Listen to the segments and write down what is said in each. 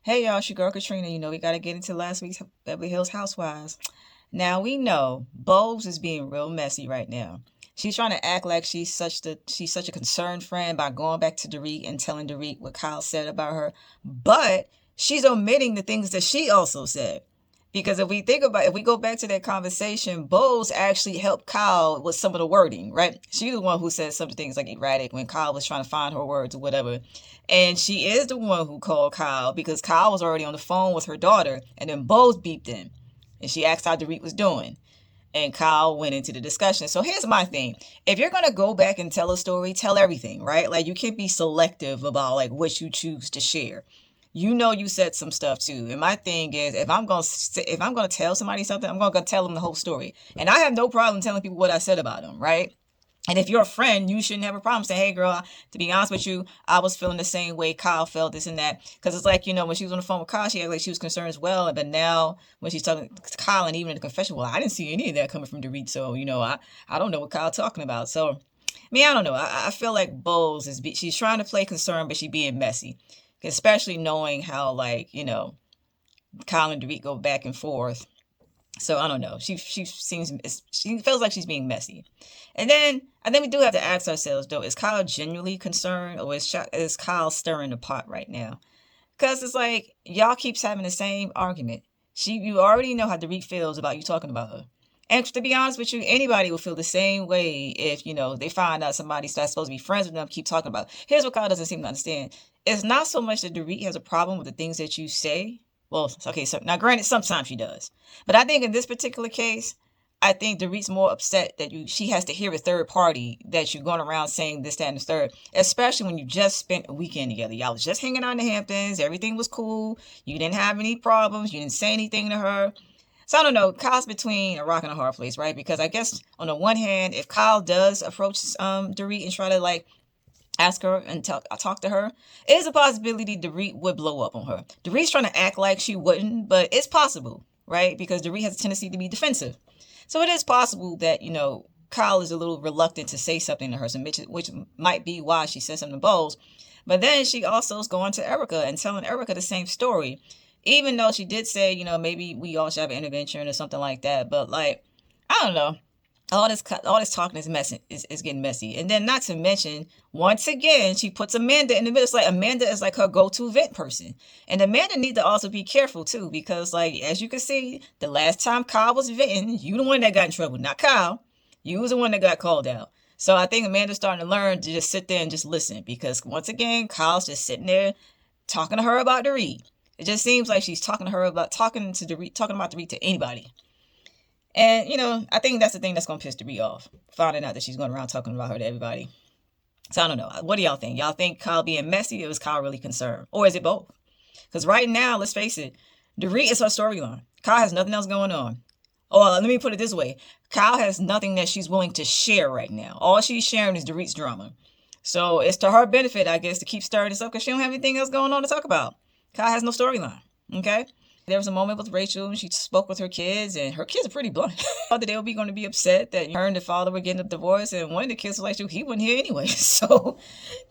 Hey y'all, it's your girl Katrina. We got to get into last week's Beverly Hills Housewives. Now we know Bose is being real messy right now. She's trying to act like she's such a concerned friend by going back to Dorit and telling Dorit what Kyle said about her, but she's omitting the things that she also said. Because if we go back to that conversation, Bose actually helped Kyle with some of the wording, right? She's the one who said some things like erratic when Kyle was trying to find her words or whatever. And she is the one who called Kyle because Kyle was already on the phone with her daughter, and then Bose beeped in. And she asked how Dorit was doing. And Kyle went into the discussion. So here's my thing. If you're going to go back and tell a story, tell everything, right? Like you can't be selective about like what you choose to share. You said some stuff too. And my thing is, if I'm gonna tell somebody something, I'm gonna tell them the whole story. And I have no problem telling people what I said about them, right? And if you're a friend, you shouldn't have a problem saying, hey, girl, to be honest with you, I was feeling the same way Kyle felt, this and that. Because it's like, when she was on the phone with Kyle, she acted like she was concerned as well. But now when she's talking to Kyle and even in the confession, well, I didn't see any of that coming from Dorit. So, I don't know what Kyle's talking about. So, I don't know. I feel like Bowles she's trying to play concerned, but she's being messy. Especially knowing how, like, Kyle and Dorit go back and forth. So I don't know. She feels like she's being messy. And then I think we do have to ask ourselves though: is Kyle genuinely concerned, or is Kyle stirring the pot right now? Because it's like y'all keeps having the same argument. You already know how Dorit feels about you talking about her. And to be honest with you, anybody will feel the same way if, they find out somebody that's supposed to be friends with them keep talking about. Here's what Kyle doesn't seem to understand. It's not so much that Dorit has a problem with the things that you say. Well, okay, so now granted, sometimes she does. But I think in this particular case, I think Dorit's more upset that she has to hear a third party that you're going around saying this, that, and the third, especially when you just spent a weekend together. Y'all was just hanging out in the Hamptons. Everything was cool. You didn't have any problems. You didn't say anything to her. So I don't know. Kyle's between a rock and a hard place, right? Because I guess on the one hand, if Kyle does approach Dorit and try to like ask her and talk to her, it is a possibility Dorit would blow up on her. Dorit's trying to act like she wouldn't, but it's possible, right? Because Dorit has a tendency to be defensive. So it is possible that, Kyle is a little reluctant to say something to her, which might be why she said something to Bowles. But then she also is going to Erica and telling Erica the same story. Even though she did say, maybe we all should have an intervention or something like that. But like, I don't know. All this talking is getting messy. And then not to mention, once again, she puts Amanda in the middle. It's like Amanda is like her go-to vent person. And Amanda needs to also be careful too, because like, as you can see, the last time Kyle was venting, you the one that got in trouble, not Kyle. You was the one that got called out. So I think Amanda's starting to learn to just sit there and just listen, because once again, Kyle's just sitting there talking to her about Dorit. It just seems like she's talking about Dorit to anybody. And, I think that's the thing that's going to piss Dorit off, finding out that she's going around talking about her to everybody. So I don't know. What do y'all think? Y'all think Kyle being messy, or is Kyle really concerned? Or is it both? Because right now, let's face it, Dorit is her storyline. Kyle has nothing else going on. Oh, let me put it this way. Kyle has nothing that she's willing to share right now. All she's sharing is Dorit's drama. So it's to her benefit, I guess, to keep stirring this up because she don't have anything else going on to talk about. Kyle has no storyline, okay? There was a moment with Rachel, and she spoke with her kids, and her kids are pretty blunt. Thought that they would be going to be upset that her and the father were getting a divorce, and one of the kids was like, he wasn't here anyway, so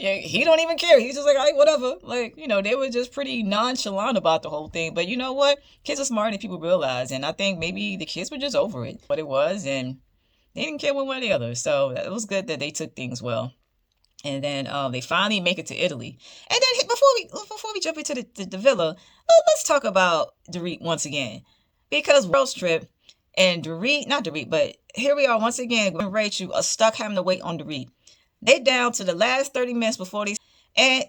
yeah, he don't even care. He's just like, all right, whatever. Like, they were just pretty nonchalant about the whole thing, but you know what? Kids are smarter than people realize, and I think maybe the kids were just over it, what it was, and they didn't care one way or the other, so it was good that they took things well. And then they finally make it to Italy. And then before we jump into the villa, let's talk about Dorit once again. Because girls trip and not Dorit, but here we are once again when Rachel are stuck having to wait on Dorit. They down to the last 30 minutes before these, and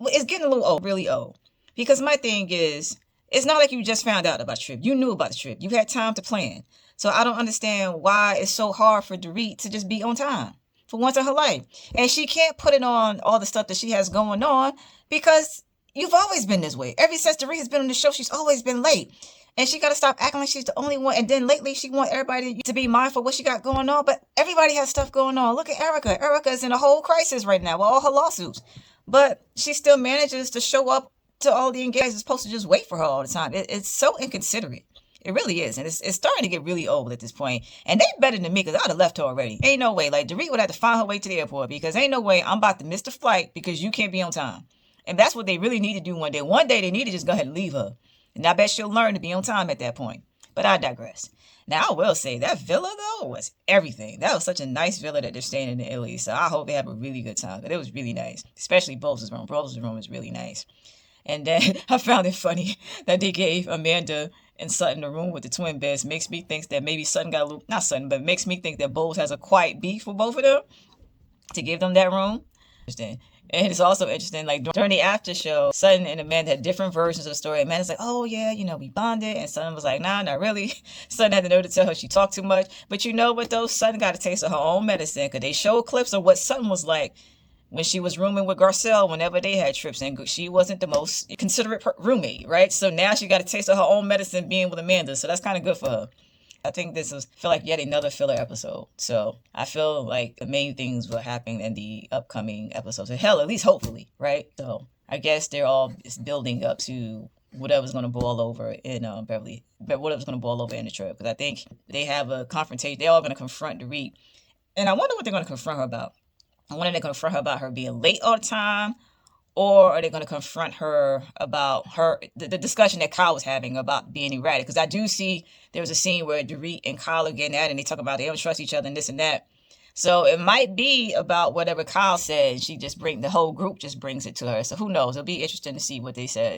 it's getting a little old, really old. Because my thing is, it's not like you just found out about the trip. You knew about the trip. You had time to plan. So I don't understand why it's so hard for Dorit to just be on time for once in her life. And she can't put it on all the stuff that she has going on, because you've always been this way. Ever since Dorit has been on the show, she's always been late. And she got to stop acting like she's the only one. And then lately, she wants everybody to be mindful of what she got going on. But everybody has stuff going on. Look at Erica. Erica is in a whole crisis right now with all her lawsuits. But she still manages to show up to all the engagements. It's supposed to just wait for her all the time. It's so inconsiderate. It really is. And it's starting to get really old at this point. And they better than me, because I'd have left her already. Ain't no way. Like, Dorit would have to find her way to the airport, because ain't no way I'm about to miss the flight because you can't be on time. And that's what they really need to do one day. One day they need to just go ahead and leave her. And I bet she'll learn to be on time at that point. But I digress. Now, I will say that villa, though, was everything. That was such a nice villa that they're staying in Italy. So I hope they have a really good time. But it was really nice, especially Bose's room. Bose's room is really nice. And then I found it funny that they gave Amanda and Sutton the room with the twin beds. Makes me think that maybe Sutton got a little, not Sutton, but makes me think that Bose has a quiet beef with both of them to give them that room. Interesting. And it's also interesting, like during the after show, Sutton and Amanda had different versions of the story. Amanda's like, oh yeah, we bonded. And Sutton was like, nah, not really. Sutton had to know to tell her she talked too much. But you know what though? Sutton got a taste of her own medicine because they showed clips of what Sutton was like when she was rooming with Garcelle whenever they had trips. And she wasn't the most considerate roommate, right? So now she got a taste of her own medicine being with Amanda. So that's kind of good for her. I think feel like yet another filler episode. So I feel like the main things will happen in the upcoming episodes. Hell, at least hopefully, right? So I guess they're all building up to whatever's going to boil over in Beverly, but whatever's going to boil over in the trip. Because I think they have a confrontation. They're all going to confront Dorit. And I wonder what they're going to confront her about. I wonder if they're going to confront her about her being late all the time. Or are they going to confront her about the discussion that Kyle was having about being erratic? Because I do see there was a scene where Dorit and Kyle are getting at it and they talk about they don't trust each other and this and that. So it might be about whatever Kyle said. The whole group just brings it to her. So who knows? It'll be interesting to see what they say.